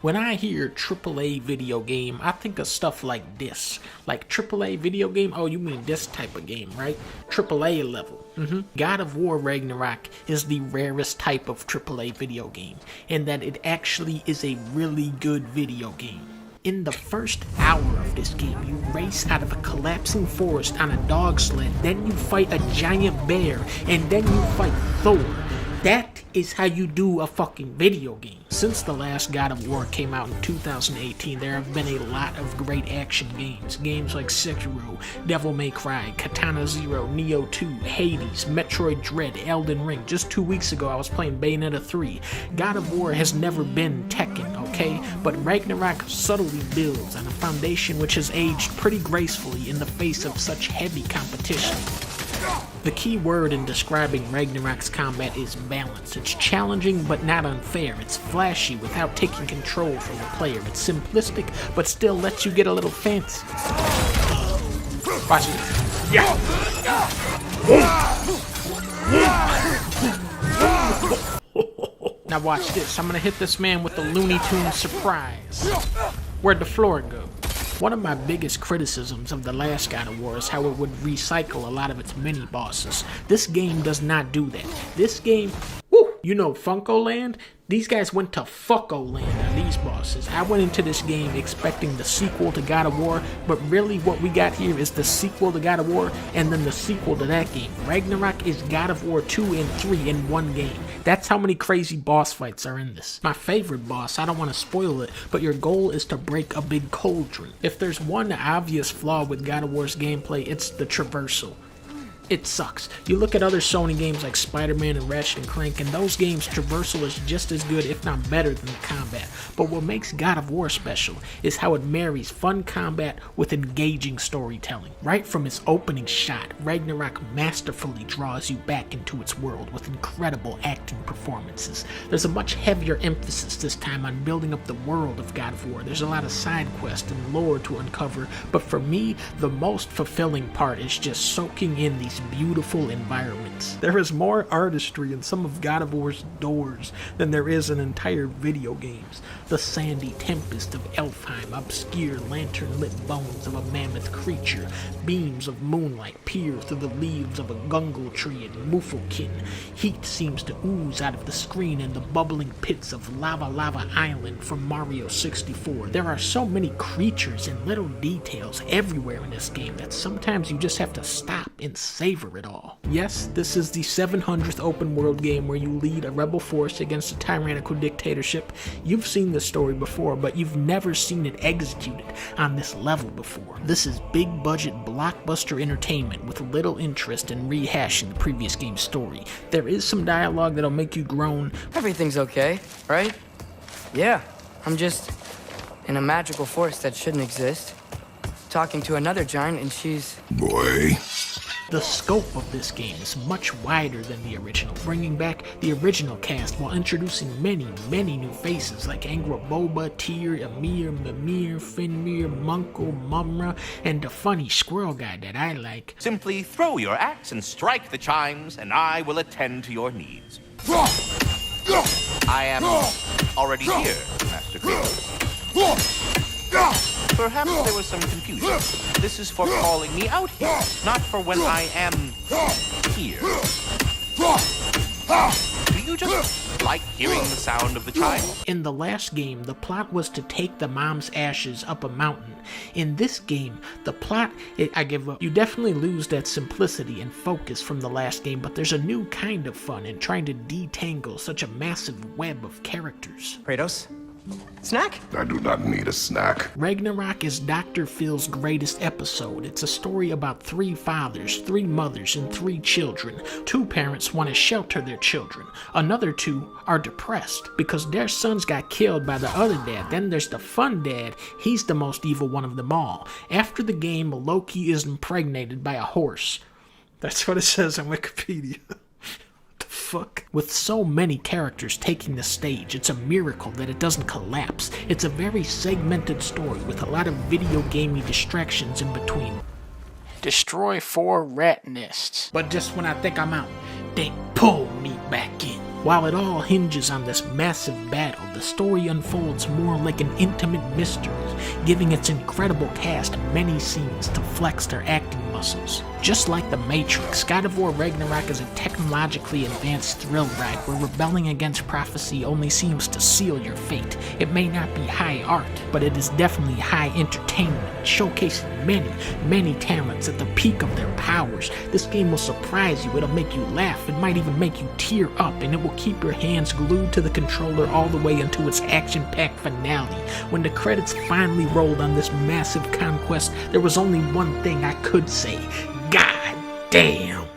When I hear AAA video game, I think of stuff like this. Like AAA video game? Oh, you mean this type of game, right? AAA level. God of War Ragnarok is the rarest type of AAA video game, in that it actually is a really good video game. In the first hour of this game, you race out of a collapsing forest on a dog sled, then you fight a giant bear, and then you fight Thor. That is how you do a fucking video game. Since the last God of War came out in 2018, there have been a lot of great action games. Games like Sekiro, Devil May Cry, Katana Zero, Nioh 2, Hades, Metroid Dread, Elden Ring. Just 2 weeks ago I was playing Bayonetta 3. God of War has never been Tekken, okay? But Ragnarok subtly builds on a foundation which has aged pretty gracefully in the face of such heavy competition. The key word in describing Ragnarok's combat is balance. It's challenging but not unfair. It's flashy without taking control from the player. It's simplistic but still lets you get a little fancy. Watch this. Yeah. Now watch this. I'm gonna hit this man with the Looney Tunes surprise. Where'd the floor go? One of my biggest criticisms of the last God of War is how it would recycle a lot of its mini-bosses. This game does not do that. This game, you know Funko Land? These guys went to Fucko Land on these bosses. I went into this game expecting the sequel to God of War, but really what we got here is the sequel to God of War and then the sequel to that game. Ragnarok is God of War 2 and 3 in one game. That's how many crazy boss fights are in this. My favorite boss, I don't want to spoil it, but your goal is to break a big cauldron. If there's one obvious flaw with God of War's gameplay, it's the traversal. It sucks. You look at other Sony games like Spider-Man and Ratchet & Clank, and those games' traversal is just as good, if not better, than the combat. But what makes God of War special is how it marries fun combat with engaging storytelling. Right from its opening shot, Ragnarok masterfully draws you back into its world with incredible acting performances. There's a much heavier emphasis this time on building up the world of God of War. There's a lot of side quests and lore to uncover, but for me, the most fulfilling part is just soaking in these beautiful environments. There is more artistry in some of God of War's doors than there is in entire video games. The sandy tempest of Elfheim, obscure lantern-lit bones of a mammoth creature, beams of moonlight peer through the leaves of a gungle tree in Mufelkin. Heat seems to ooze out of the screen in the bubbling pits of Lava Island from Mario 64. There are so many creatures and little details everywhere in this game that sometimes you just have to stop and savor it all. Yes, this is the 700th open world game where you lead a rebel force against a tyrannical dictatorship. You've seen this story before, but you've never seen it executed on this level before. This is big budget blockbuster entertainment with little interest in rehashing the previous game's story. There is some dialogue that'll make you groan. Everything's okay, right? Yeah, I'm just in a magical forest that shouldn't exist, talking to another giant, and she's... Boy. The scope of this game is much wider than the original, bringing back the original cast while introducing many new faces like Angrboda, Tyr, Ymir, Mimir, Fenrir, Munkel, Mumra, and the funny squirrel guy that I like. Simply throw your axe and strike the chimes, and I will attend to your needs. I am already here, Master Kratos. Perhaps there was some confusion. This is for calling me out here, not for when I am here. Do you just like hearing the sound of the chime? In the last game, the plot was to take the mom's ashes up a mountain. In this game, the plot, I give up. You definitely lose that simplicity and focus from the last game, but there's a new kind of fun in trying to detangle such a massive web of characters. Kratos? Snack? I do not need a snack. Ragnarok is Dr. Phil's greatest episode. It's a story about 3 fathers, 3 mothers, and 3 children. 2 parents want to shelter their children. Another 2 are depressed because their sons got killed by the other dad. Then there's the fun dad. He's the most evil one of them all. After the game, Loki is impregnated by a horse. That's what it says on Wikipedia. Fuck. With so many characters taking the stage, it's a miracle that it doesn't collapse. It's a very segmented story with a lot of video gamey distractions in between. Destroy 4 rat nests. But just when I think I'm out, they pull me back in. While it all hinges on this massive battle, the story unfolds more like an intimate mystery, giving its incredible cast many scenes to flex their acting muscles. Just like The Matrix, God of War Ragnarok is a technologically advanced thrill ride where rebelling against prophecy only seems to seal your fate. It may not be high art, but it is definitely high entertainment, showcasing many talents at the peak of their powers. This game will surprise you, it'll make you laugh, it might even make you tear up, and it will keep your hands glued to the controller all the way until its action-packed finale. When the credits finally rolled on this massive conquest, there was only one thing I could say: God damn.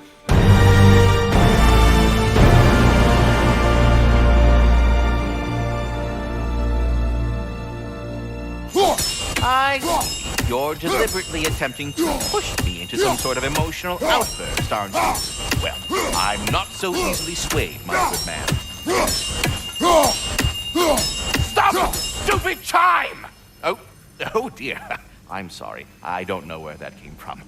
I see. You're deliberately attempting to push me into some sort of emotional outburst, aren't you? Well, I'm not so easily swayed, my good man. Stop! Stupid chime! Oh dear. I'm sorry. I don't know where that came from.